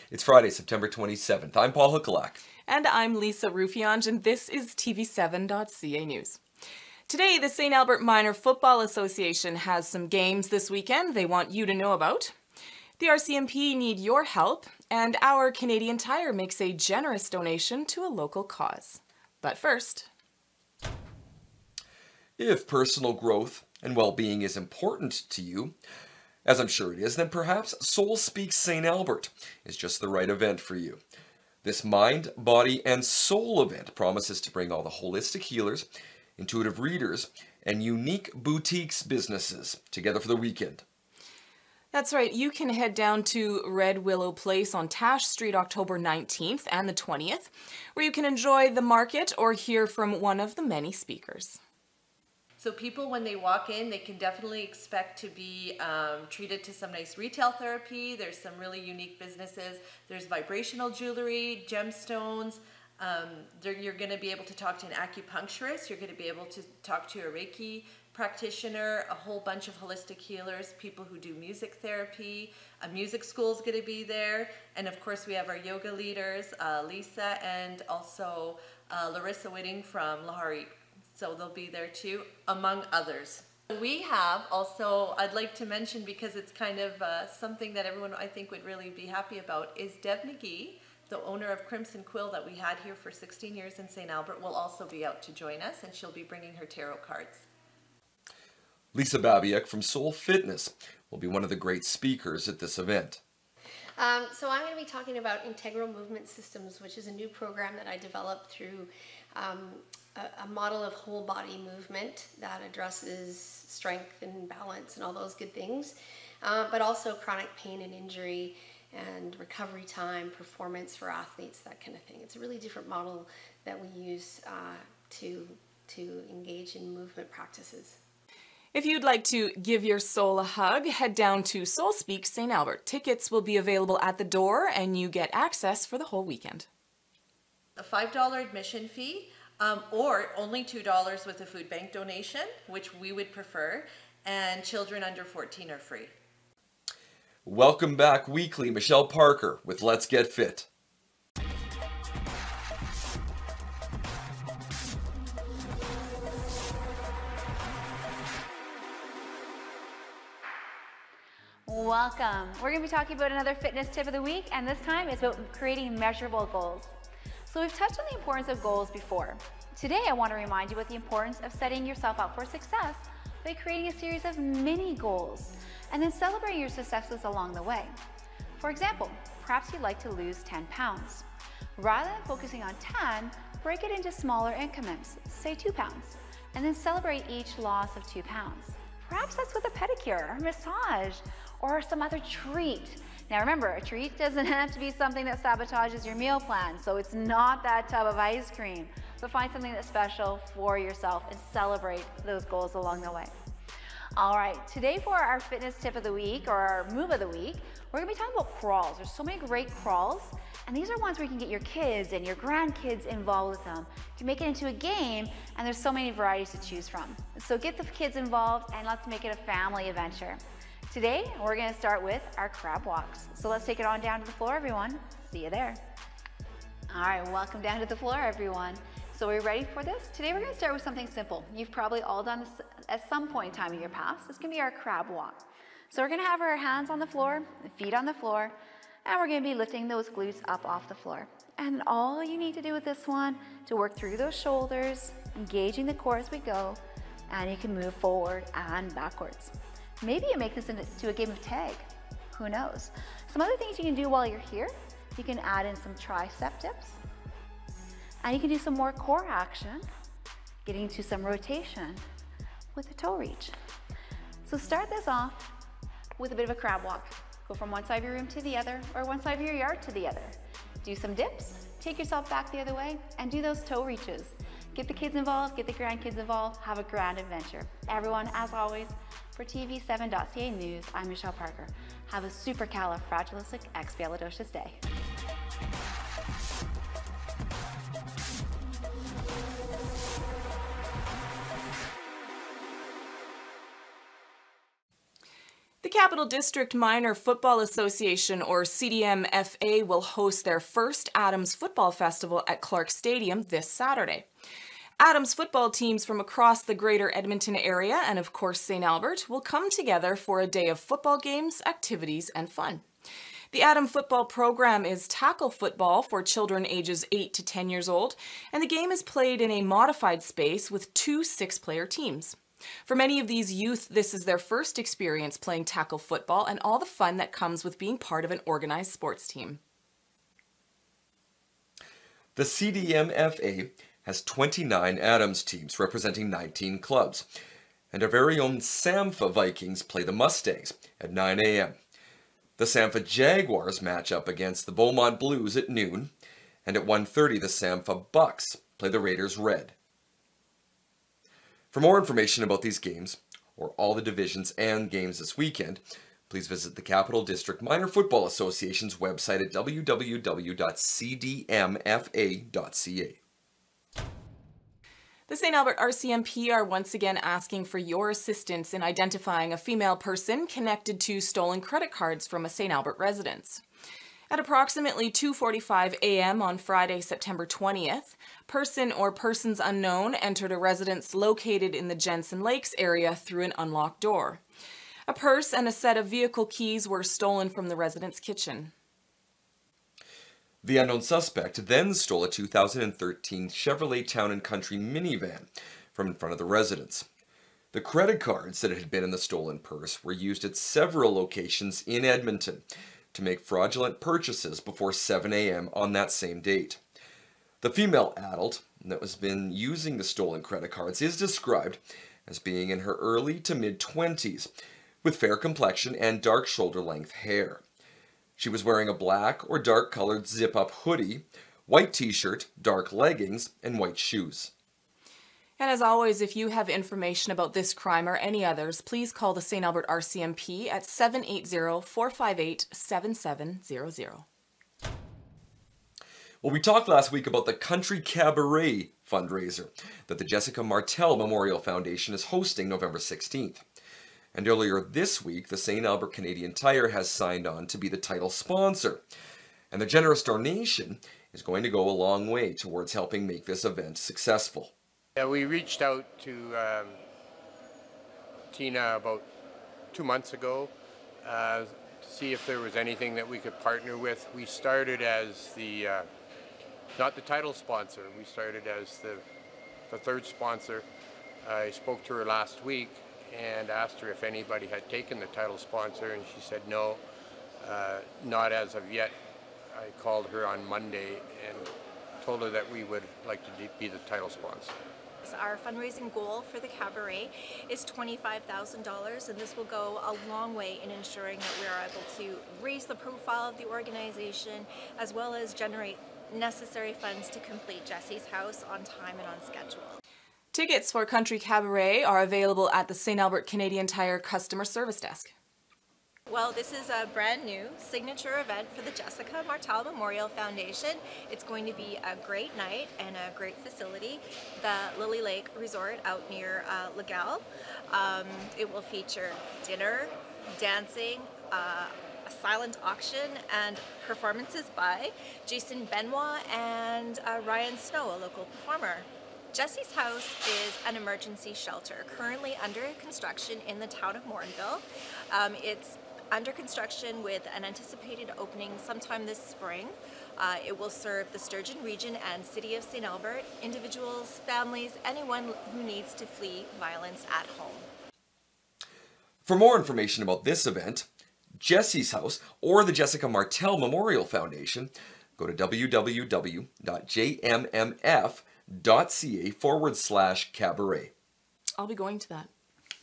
It's Friday, September 27th. I'm Paul Huckalak. And I'm Lisa Ruffiange, and this is TV7.ca News. Today, the St. Albert Minor Football Association has some games this weekend they want you to know about. The RCMP need your help, and our Canadian Tire makes a generous donation to a local cause. But first... If personal growth and well-being is important to you, as I'm sure it is, then perhaps Soul Speaks St. Albert is just the right event for you. This mind, body, and soul event promises to bring all the holistic healers, intuitive readers, and unique boutiques businesses together for the weekend. That's right, you can head down to Red Willow Place on Tash Street October 19th and the 20th, where you can enjoy the market or hear from one of the many speakers. So people, when they walk in, they can definitely expect to be treated to some nice retail therapy. There's some really unique businesses. There's vibrational jewelry, gemstones. You're going to be able to talk to an acupuncturist. You're going to be able to talk to a Reiki practitioner, a whole bunch of holistic healers, people who do music therapy. A music school is going to be there. And of course, we have our yoga leaders, Lisa and also Larissa Whitting from Lahari. So they'll be there too, among others. We have also, I'd like to mention, because it's kind of something that everyone I think would really be happy about, is Deb McGee, the owner of Crimson Quill that we had here for 16 years in St. Albert, will also be out to join us, and she'll be bringing her tarot cards. Lisa Babiak from Soul Fitness will be one of the great speakers at this event. So I'm going to be talking about Integral Movement Systems, which is a new program that I developed through a model of whole body movement that addresses strength and balance and all those good things, but also chronic pain and injury and recovery time, performance for athletes, that kind of thing. It's a really different model that we use to engage in movement practices. If you'd like to give your soul a hug, head down to Soul Speaks St. Albert. Tickets will be available at the door and you get access for the whole weekend. A $5 admission fee, or only $2 with a food bank donation, which we would prefer, and children under 14 are free. Welcome back weekly, Michelle Parker with Let's Get Fit. Welcome. We're going to be talking about another fitness tip of the week, and this time it's about creating measurable goals. So we've touched on the importance of goals before. Today I want to remind you about the importance of setting yourself up for success by creating a series of mini goals and then celebrating your successes along the way. For example, perhaps you'd like to lose 10 pounds. Rather than focusing on 10, break it into smaller increments, say 2 pounds, and then celebrate each loss of 2 pounds. Perhaps that's with a pedicure or massage or some other treat. Now remember, a treat doesn't have to be something that sabotages your meal plan, so it's not that tub of ice cream, but find something that's special for yourself and celebrate those goals along the way. All right, today for our fitness tip of the week, or our move of the week, we're gonna be talking about crawls. There's so many great crawls, and these are ones where you can get your kids and your grandkids involved with them. You can make it into a game, and there's so many varieties to choose from. So get the kids involved, and let's make it a family adventure. Today, we're gonna start with our crab walks. So let's take it on down to the floor, everyone. See you there. All right, welcome down to the floor, everyone. So are you ready for this? Today, we're gonna start with something simple. You've probably all done this at some point in time in your past. This can be our crab walk. So we're gonna have our hands on the floor, feet on the floor, and we're gonna be lifting those glutes up off the floor. And all you need to do with this one to work through those shoulders, engaging the core as we go, and you can move forward and backwards. Maybe you make this into a game of tag, who knows? Some other things you can do while you're here, you can add in some tricep dips, and you can do some more core action, getting to some rotation with a toe reach. So start this off with a bit of a crab walk. Go from one side of your room to the other, or one side of your yard to the other. Do some dips, take yourself back the other way, and do those toe reaches. Get the kids involved, get the grandkids involved, have a grand adventure. Everyone, as always, for TV7.ca News, I'm Michelle Parker. Have a supercalifragilisticexpialidocious day. The Capital District Minor Football Association, or CDMFA, will host their first Adams Football Festival at Clark Stadium this Saturday. Adams football teams from across the greater Edmonton area and, of course, St. Albert will come together for a day of football games, activities, and fun. The Adams football program is tackle football for children ages 8 to 10 years old, and the game is played in a modified space with 2 6-player teams. For many of these youth, this is their first experience playing tackle football and all the fun that comes with being part of an organized sports team. The CDMFA has 29 Adams teams representing 19 clubs, and our very own Sampha Vikings play the Mustangs at 9 a.m. The Sampha Jaguars match up against the Beaumont Blues at noon, and at 1:30 the Sampha Bucks play the Raiders Red. For more information about these games, or all the divisions and games this weekend, please visit the Capital District Minor Football Association's website at www.cdmfa.ca. The St. Albert RCMP are once again asking for your assistance in identifying a female person connected to stolen credit cards from a St. Albert residence. At approximately 2:45 a.m. on Friday, September 20th, person or persons unknown entered a residence located in the Jensen Lakes area through an unlocked door. A purse and a set of vehicle keys were stolen from the resident's kitchen. The unknown suspect then stole a 2013 Chevrolet Town & Country minivan from in front of the residence. The credit cards that had been in the stolen purse were used at several locations in Edmonton to make fraudulent purchases before 7 a.m. on that same date. The female adult that was been using the stolen credit cards is described as being in her early to mid-20s, with fair complexion and dark shoulder-length hair. She was wearing a black or dark-colored zip-up hoodie, white t-shirt, dark leggings, and white shoes. And as always, if you have information about this crime or any others, please call the St. Albert RCMP at 780-458-7700. Well, we talked last week about the Country Cabaret fundraiser that the Jessica Martel Memorial Foundation is hosting November 16th. And earlier this week, the St. Albert Canadian Tire has signed on to be the title sponsor. And the generous donation is going to go a long way towards helping make this event successful. Yeah, we reached out to Tina about 2 months ago to see if there was anything that we could partner with. We started as the, not the title sponsor, we started as the third sponsor. I spoke to her last week and asked her if anybody had taken the title sponsor, and she said no, not as of yet. I called her on Monday and told her that we would like to be the title sponsor. Our fundraising goal for the cabaret is $25,000, and this will go a long way in ensuring that we are able to raise the profile of the organization as well as generate necessary funds to complete Jessie's house on time and on schedule. Tickets for Country Cabaret are available at the St. Albert Canadian Tire Customer Service Desk. Well, this is a brand new signature event for the Jessica Martel Memorial Foundation. It's going to be a great night and a great facility, the Lily Lake Resort out near Legal. It will feature dinner, dancing, a silent auction, and performances by Jason Benoit and Ryan Snow, a local performer. Jessie's house is an emergency shelter currently under construction in the town of Morinville. It's under construction with an anticipated opening sometime this spring. It will serve the Sturgeon region and City of St. Albert, individuals, families, anyone who needs to flee violence at home. For more information about this event, Jessie's House, or the Jessica Martel Memorial Foundation, go to www.jmmf.ca/cabaret. I'll be going to that.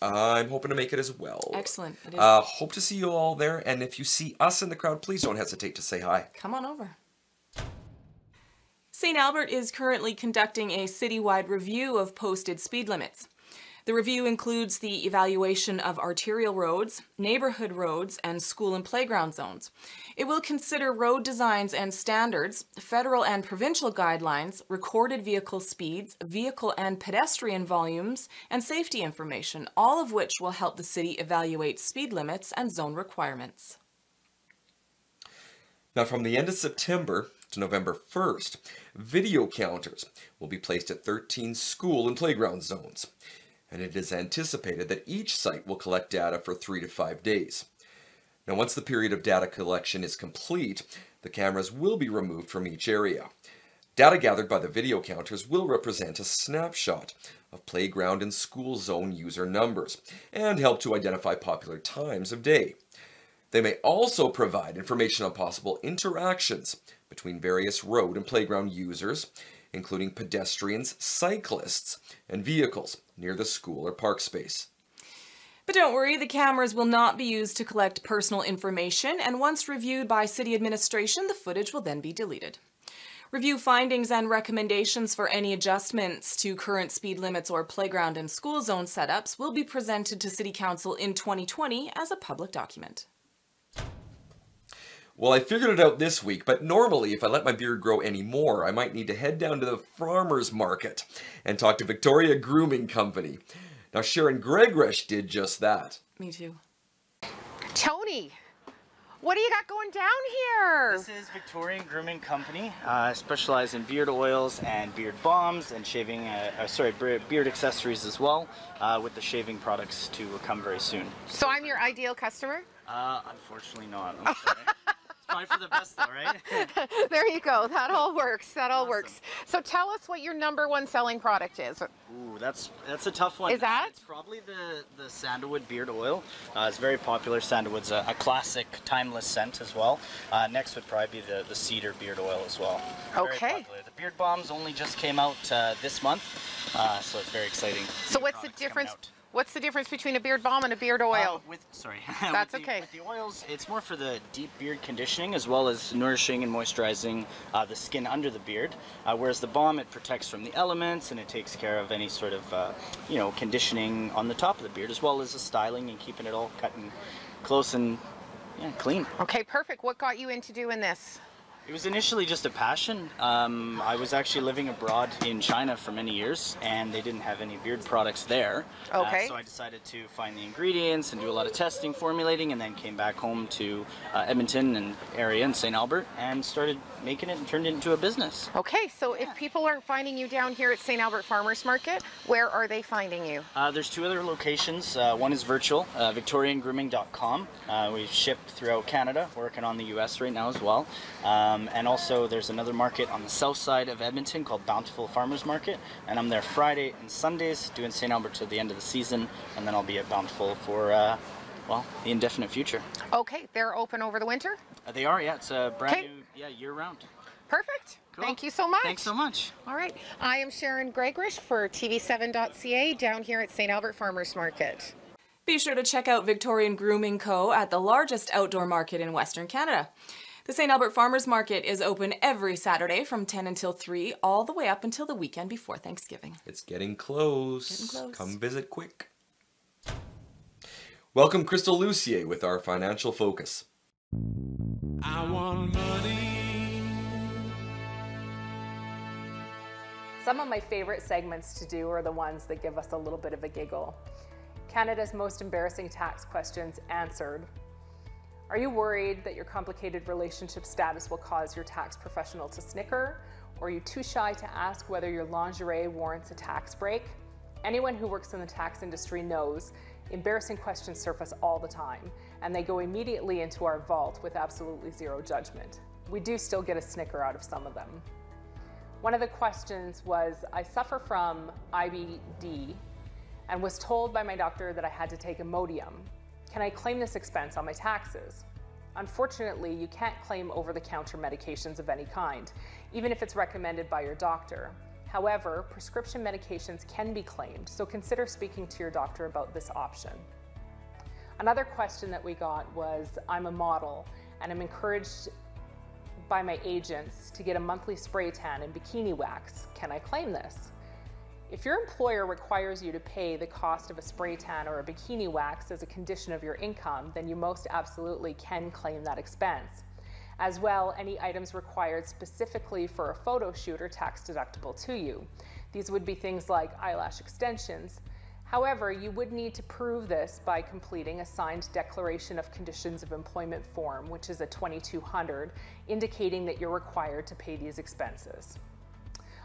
I'm hoping to make it as well. Excellent. It is. Hope to see you all there, and if you see us in the crowd, please don't hesitate to say hi. Come on over. St. Albert is currently conducting a citywide review of posted speed limits. The review includes the evaluation of arterial roads, neighborhood roads, and school and playground zones. It will consider road designs and standards, federal and provincial guidelines, recorded vehicle speeds, vehicle and pedestrian volumes, and safety information, all of which will help the city evaluate speed limits and zone requirements. Now, from the end of September to November 1st, video counters will be placed at 13 school and playground zones, and it is anticipated that each site will collect data for 3 to 5 days. Now, once the period of data collection is complete, the cameras will be removed from each area. Data gathered by the video counters will represent a snapshot of playground and school zone user numbers and help to identify popular times of day. They may also provide information on possible interactions between various road and playground users, including pedestrians, cyclists, and vehicles near the school or park space. But don't worry, the cameras will not be used to collect personal information, and once reviewed by city administration, the footage will then be deleted. Review findings and recommendations for any adjustments to current speed limits or playground and school zone setups will be presented to City Council in 2020 as a public document. Well, I figured it out this week, but normally if I let my beard grow any more, I might need to head down to the farmer's market and talk to Victoria Grooming Company. Now, Sharon Gregorish did just that. Me too. Tony, what do you got going down here? This is Victorian Grooming Company. I specialize in beard oils and beard balms and shaving, beard accessories as well, with the shaving products to come very soon. So I'm your ideal customer? Unfortunately not, I'm sorry. It's probably for the best though, right? There you go. That all works. That all Awesome. works. So tell us what your #1 selling product is. Ooh, that's a tough one. Is that? It's probably the sandalwood beard oil. It's very popular. Sandalwood's a classic, timeless scent as well. Next would probably be the cedar beard oil as well. Okay. Very popular. The beard balms only just came out this month, so it's very exciting. So New what's the products coming difference? out. What's the difference between a beard balm and a beard oil? That's okay. With the oils, it's more for the deep beard conditioning as well as nourishing and moisturizing the skin under the beard. Whereas the balm, it protects from the elements and it takes care of any sort of, conditioning on the top of the beard as well as the styling and keeping it all cut and close and clean. Okay, perfect. What got you into doing this? It was initially just a passion. I was actually living abroad in China for many years, and they didn't have any beard products there. Okay. So I decided to find the ingredients and do a lot of testing, formulating, and then came back home to Edmonton and area in St. Albert and started making it and turned it into a business. Okay, so if people aren't finding you down here at St. Albert Farmers Market, where are they finding you? There's 2 other locations. One is virtual, victoriangrooming.com. We ship throughout Canada, working on the US right now as well. And also there's another market on the south side of Edmonton called Bountiful Farmers Market, and I'm there Friday and Sundays doing St. Albert till the end of the season, and then I'll be at Bountiful for the indefinite future. Okay, they're open over the winter? They are, yeah. It's a brand new, year-round. Perfect. Cool. Thank you so much. Thanks so much. All right. I am Sharon Gregorish for TV7.ca down here at St. Albert Farmers Market. Be sure to check out Victorian Grooming Co. at the largest outdoor market in Western Canada. The St. Albert Farmers Market is open every Saturday from 10 until 3, all the way up until the weekend before Thanksgiving. It's getting close. Getting close. Come visit quick. Welcome Crystal Lucier with our Financial Focus. I want money. Some of my favorite segments to do are the ones that give us a little bit of a giggle. Canada's most embarrassing tax questions answered. Are you worried that your complicated relationship status will cause your tax professional to snicker? Or are you too shy to ask whether your lingerie warrants a tax break? Anyone who works in the tax industry knows embarrassing questions surface all the time, and they go immediately into our vault with absolutely zero judgment. We do still get a snicker out of some of them. One of the questions was, I suffer from IBD and was told by my doctor that I had to take Imodium. Can I claim this expense on my taxes? Unfortunately, you can't claim over-the-counter medications of any kind, even if it's recommended by your doctor. However, prescription medications can be claimed, so consider speaking to your doctor about this option. Another question that we got was, I'm a model and I'm encouraged by my agents to get a monthly spray tan and bikini wax. Can I claim this? If your employer requires you to pay the cost of a spray tan or a bikini wax as a condition of your income, then you most absolutely can claim that expense. As well, any items required specifically for a photo shoot are tax deductible to you. These would be things like eyelash extensions. However, you would need to prove this by completing a signed Declaration of Conditions of Employment form, which is a 2200, indicating that you're required to pay these expenses.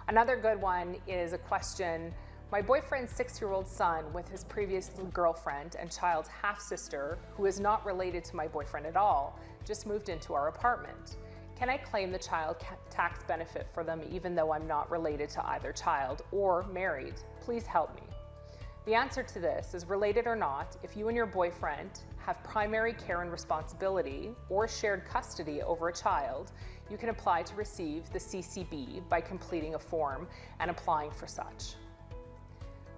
Another good one is a question: my boyfriend's 6-year-old son with his previous girlfriend and child's half-sister, who is not related to my boyfriend at all, just moved into our apartment. Can I claim the child tax benefit for them even though I'm not related to either child or married? Please help me. The answer to this is, related or not, if you and your boyfriend have primary care and responsibility or shared custody over a child, you can apply to receive the CCB by completing a form and applying for such.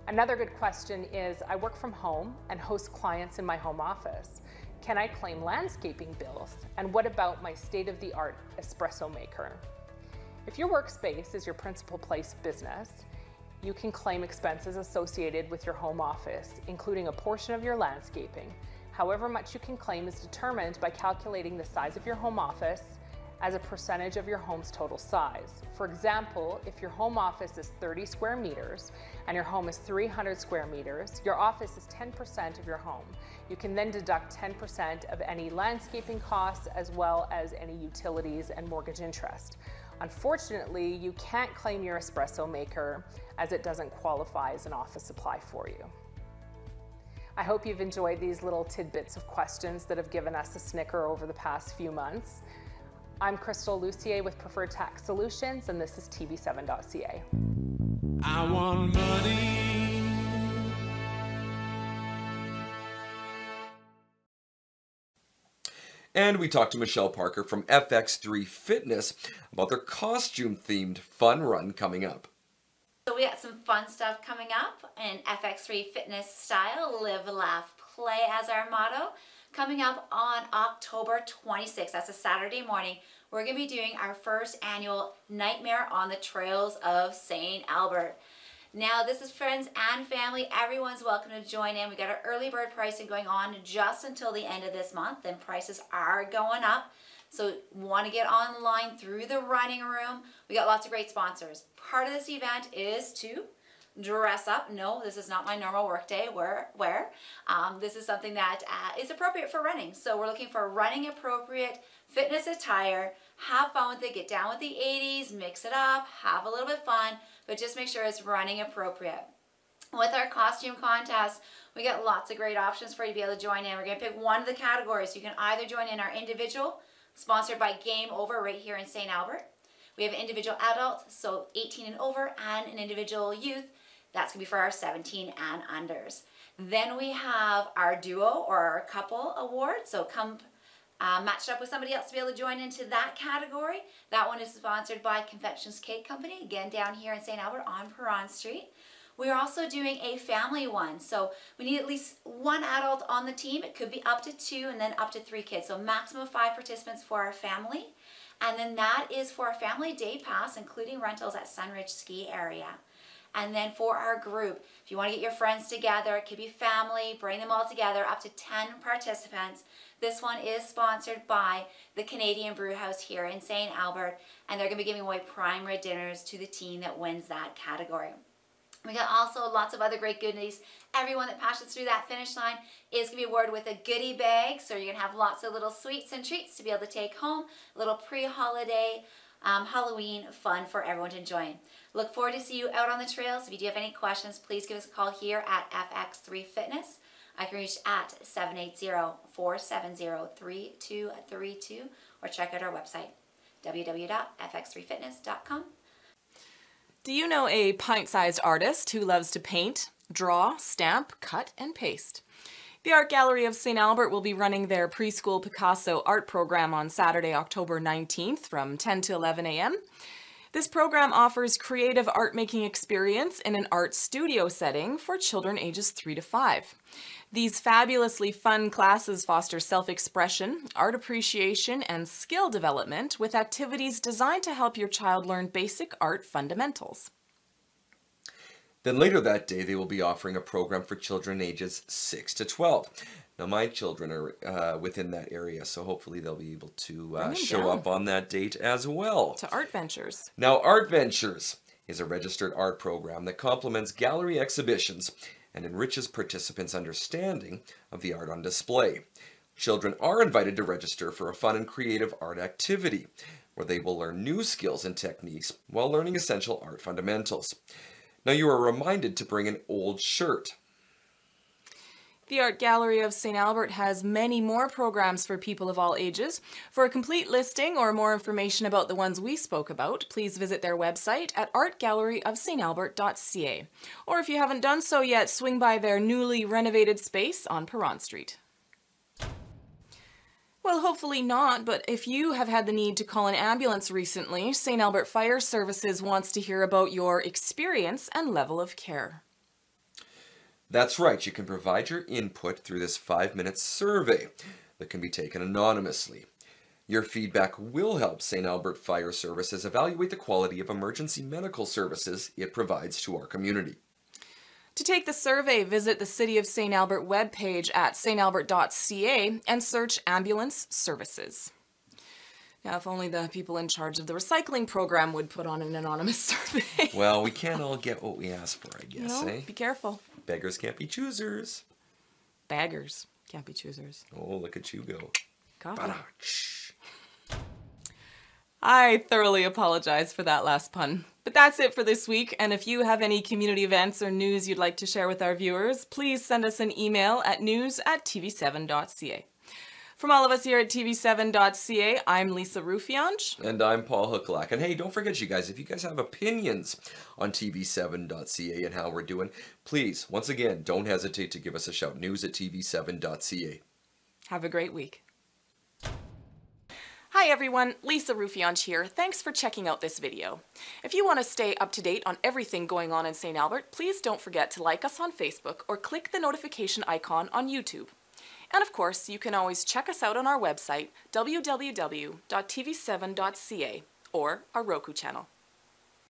Another good question is, I work from home and host clients in my home office. Can I claim landscaping bills? And what about my state-of-the-art espresso maker? If your workspace is your principal place of business, you can claim expenses associated with your home office, including a portion of your landscaping. However much you can claim is determined by calculating the size of your home office as a percentage of your home's total size. For example, if your home office is 30 square meters and your home is 300 square meters, your office is 10% of your home. You can then deduct 10% of any landscaping costs as well as any utilities and mortgage interest. Unfortunately, you can't claim your espresso maker as it doesn't qualify as an office supply for you. I hope you've enjoyed these little tidbits of questions that have given us a snicker over the past few months. I'm Crystal Lucier with Preferred Tax Solutions, and this is TV7.ca. I want money. And we talked to Michelle Parker from FX3 Fitness about their costume-themed fun run coming up. So we got some fun stuff coming up in FX3 Fitness style, live, laugh, play as our motto. Coming up on October 26th, that's a Saturday morning, we're going to be doing our first annual Nightmare on the Trails of St. Albert. Now, this is friends and family. Everyone's welcome to join in. We got our early bird pricing going on just until the end of this month. Then prices are going up. So want to get online through the running room. We got lots of great sponsors. Part of this event is to dress up. No, this is not my normal workday wear. This is something that is appropriate for running. So we're looking for running appropriate fitness attire. Have fun with it. Get down with the 80s. Mix it up. Have a little bit of fun. But just make sure it's running appropriate. With our costume contest, we got lots of great options for you to be able to join in. We're going to pick one of the categories. You can either join in our individual, sponsored by Game Over right here in St. Albert. We have individual adults, so 18 and over, and an individual youth. That's going to be for our 17 and unders. Then we have our duo or our couple award. So come matched up with somebody else to be able to join into that category. That one is sponsored by Confections Cake Company, again down here in St. Albert on Perron Street. We're also doing a family one, so we need at least one adult on the team. It could be up to 2 and then up to 3 kids, so maximum of 5 participants for our family. And then that is for a family day pass, including rentals at Sunridge Ski Area. And then for our group, if you want to get your friends together, it could be family, bring them all together, up to 10 participants. This one is sponsored by the Canadian Brew House here in St. Albert, and they're going to be giving away prime rib dinners to the team that wins that category. We got also lots of other great goodies. Everyone that passes through that finish line is going to be awarded with a goodie bag, so you're going to have lots of little sweets and treats to be able to take home, a little pre-holiday Halloween fun for everyone to join. Look forward to see you out on the trails. If you do have any questions, please give us a call here at FX3 Fitness. I can reach at 780-470-3232 or check out our website, www.fx3fitness.com. Do you know a pint-sized artist who loves to paint, draw, stamp, cut, and paste? The Art Gallery of St. Albert will be running their preschool Picasso art program on Saturday, October 19th from 10 to 11 a.m. This program offers creative art-making experience in an art studio setting for children ages 3 to 5. These fabulously fun classes foster self-expression, art appreciation, and skill development with activities designed to help your child learn basic art fundamentals. Then later that day, they will be offering a program for children ages 6 to 12. Now, my children are within that area, so hopefully they'll be able to show up on that date as well. To Art Ventures. Now, Art Ventures is a registered art program that complements gallery exhibitions and enriches participants' understanding of the art on display. Children are invited to register for a fun and creative art activity, where they will learn new skills and techniques while learning essential art fundamentals. Now, you are reminded to bring an old shirt. The Art Gallery of St. Albert has many more programs for people of all ages. For a complete listing or more information about the ones we spoke about, please visit their website at artgalleryofstalbert.ca. Or if you haven't done so yet, swing by their newly renovated space on Perron Street. Well, hopefully not, but if you have had the need to call an ambulance recently, St. Albert Fire Services wants to hear about your experience and level of care. That's right, you can provide your input through this 5-minute survey that can be taken anonymously. Your feedback will help St. Albert Fire Services evaluate the quality of emergency medical services it provides to our community. To take the survey, visit the City of St. Albert webpage at stalbert.ca and search Ambulance Services. Now, if only the people in charge of the recycling program would put on an anonymous survey. Well, we can't all get what we ask for, I guess, eh? Be careful. Beggars can't be choosers. Baggers can't be choosers. Oh, look at you go. Coffee. I thoroughly apologize for that last pun. But that's it for this week, and if you have any community events or news you'd like to share with our viewers, please send us an email at news@tv7.ca. From all of us here at TV7.ca, I'm Lisa Rufiange. And I'm Paul Hucklack. And hey, don't forget, you guys, if you guys have opinions on TV7.ca and how we're doing, please, once again, don't hesitate to give us a shout. news@tv7.ca. Have a great week. Hi everyone, Lisa Rufiange here. Thanks for checking out this video. If you want to stay up to date on everything going on in St. Albert, please don't forget to like us on Facebook or click the notification icon on YouTube. And of course, you can always check us out on our website, www.tv7.ca, or our Roku channel.